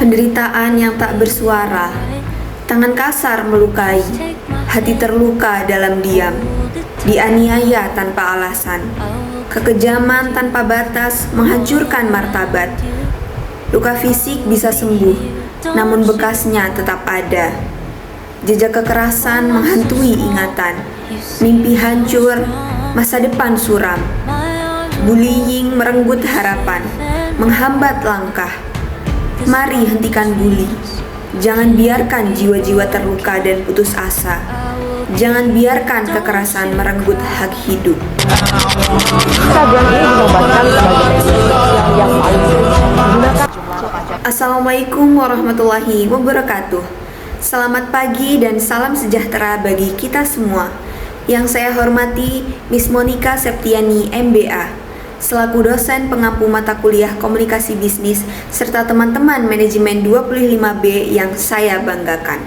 Penderitaan yang tak bersuara, tangan kasar melukai, hati terluka dalam diam, dianiaya tanpa alasan, kekejaman tanpa batas menghancurkan martabat. Luka fisik bisa sembuh, namun bekasnya tetap ada. Jejak kekerasan menghantui ingatan, mimpi hancur, masa depan suram. Bullying merenggut harapan, menghambat langkah. Mari hentikan bully. Jangan biarkan jiwa-jiwa terluka dan putus asa. Jangan biarkan kekerasan merenggut hak hidup. Instagram ini dinobatkan sebagai media sosial yang paling sering digunakan. Assalamualaikum warahmatullahi wabarakatuh. Selamat pagi dan salam sejahtera bagi kita semua. Yang saya hormati Miss Monica Septiani MBA, selaku dosen pengampu mata kuliah komunikasi bisnis serta teman-teman manajemen 25B yang saya banggakan.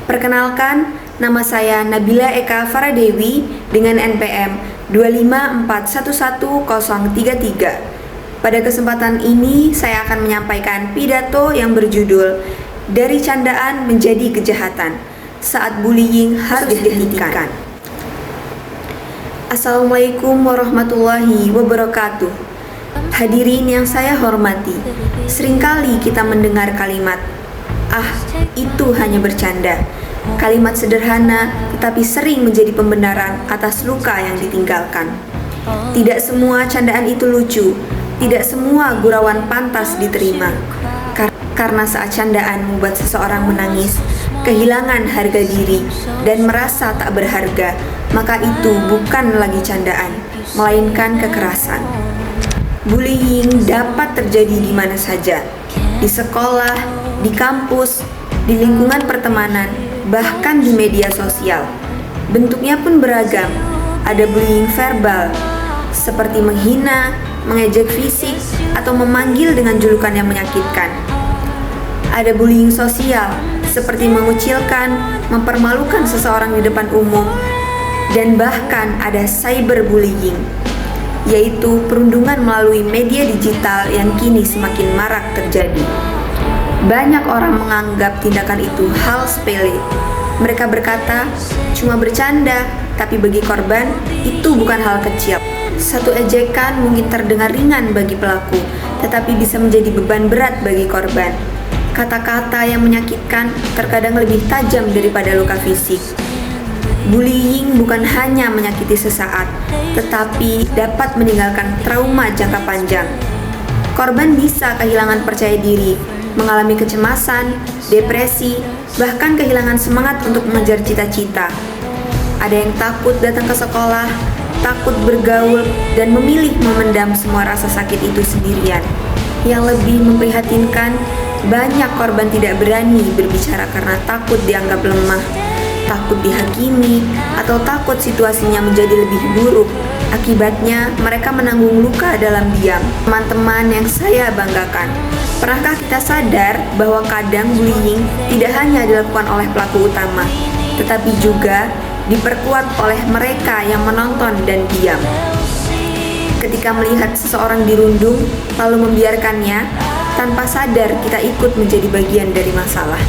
Perkenalkan, nama saya Nabila Eka Faradewi dengan NPM 254111033. Pada kesempatan ini saya akan menyampaikan pidato yang berjudul Dari Candaan Menjadi Kejahatan, Saat Bullying Harus Dihentikan. Assalamualaikum warahmatullahi wabarakatuh. Hadirin yang saya hormati, seringkali kita mendengar kalimat, itu hanya bercanda. Kalimat sederhana tetapi sering menjadi pembenaran atas luka yang ditinggalkan. Tidak semua candaan itu lucu, tidak semua gurauan pantas diterima. Karena saat candaan membuat seseorang menangis, kehilangan harga diri, dan merasa tak berharga, maka itu bukan lagi candaan, melainkan kekerasan. Bullying dapat terjadi di mana saja, di sekolah, di kampus, di lingkungan pertemanan, bahkan di media sosial. Bentuknya pun beragam, ada bullying verbal, seperti menghina, mengejek fisik, atau memanggil dengan julukan yang menyakitkan. Ada bullying sosial, seperti mengucilkan, mempermalukan seseorang di depan umum, dan bahkan ada cyberbullying, yaitu perundungan melalui media digital yang kini semakin marak terjadi. Banyak orang menganggap tindakan itu hal sepele. Mereka berkata, cuma bercanda, tapi bagi korban, itu bukan hal kecil. Satu ejekan mungkin terdengar ringan bagi pelaku, tetapi bisa menjadi beban berat bagi korban. Kata-kata yang menyakitkan terkadang lebih tajam daripada luka fisik. Bullying bukan hanya menyakiti sesaat, tetapi dapat meninggalkan trauma jangka panjang. Korban bisa kehilangan percaya diri, mengalami kecemasan, depresi, bahkan kehilangan semangat untuk mengejar cita-cita. Ada yang takut datang ke sekolah, takut bergaul, dan memilih memendam semua rasa sakit itu sendirian. Yang lebih memprihatinkan, banyak korban tidak berani berbicara karena takut dianggap lemah, takut dihakimi, atau takut situasinya menjadi lebih buruk. Akibatnya, mereka menanggung luka dalam diam. Teman-teman yang saya banggakan, pernahkah kita sadar bahwa kadang bullying tidak hanya dilakukan oleh pelaku utama, tetapi juga diperkuat oleh mereka yang menonton dan diam? Ketika melihat seseorang dirundung, lalu membiarkannya, tanpa sadar kita ikut menjadi bagian dari masalah.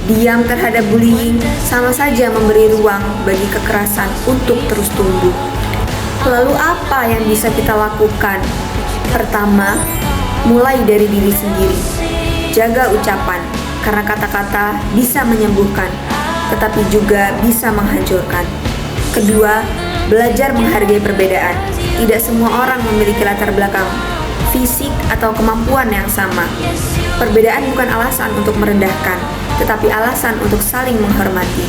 Diam terhadap bullying sama saja memberi ruang bagi kekerasan untuk terus tumbuh. Lalu apa yang bisa kita lakukan? Pertama, mulai dari diri sendiri. Jaga ucapan, karena kata-kata bisa menyembuhkan, tetapi juga bisa menghancurkan. Kedua, belajar menghargai perbedaan. Tidak semua orang memiliki latar belakang fisik atau kemampuan yang sama. Perbedaan bukan alasan untuk merendahkan, tetapi alasan untuk saling menghormati.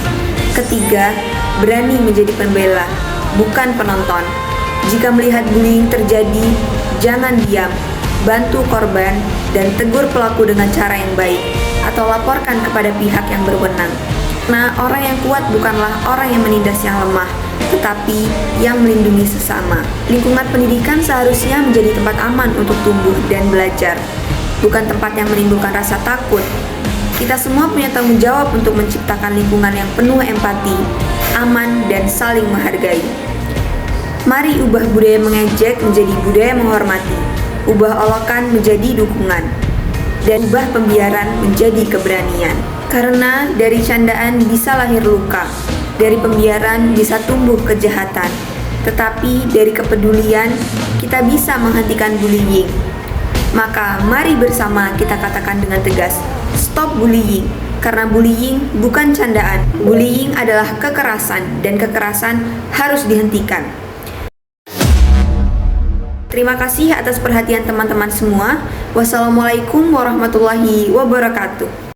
Ketiga, berani menjadi pembela, bukan penonton. Jika melihat bullying terjadi, jangan diam. Bantu korban dan tegur pelaku dengan cara yang baik, atau laporkan kepada pihak yang berwenang. Nah, orang yang kuat bukanlah orang yang menindas yang lemah, tetapi yang melindungi sesama. Lingkungan pendidikan seharusnya menjadi tempat aman untuk tumbuh dan belajar, bukan tempat yang menimbulkan rasa takut. Kita semua punya tanggung jawab untuk menciptakan lingkungan yang penuh empati, aman, dan saling menghargai. Mari ubah budaya mengejek menjadi budaya menghormati, ubah olokan menjadi dukungan. dan ubah pembiaran menjadi keberanian. Karena dari candaan bisa lahir luka, dari pembiaran bisa tumbuh kejahatan. Tetapi dari kepedulian kita bisa menghentikan bullying. Maka mari bersama kita katakan dengan tegas, stop bullying. Karena bullying bukan candaan. Bullying adalah kekerasan dan kekerasan harus dihentikan. Terima kasih atas perhatian teman-teman semua. Wassalamualaikum warahmatullahi wabarakatuh.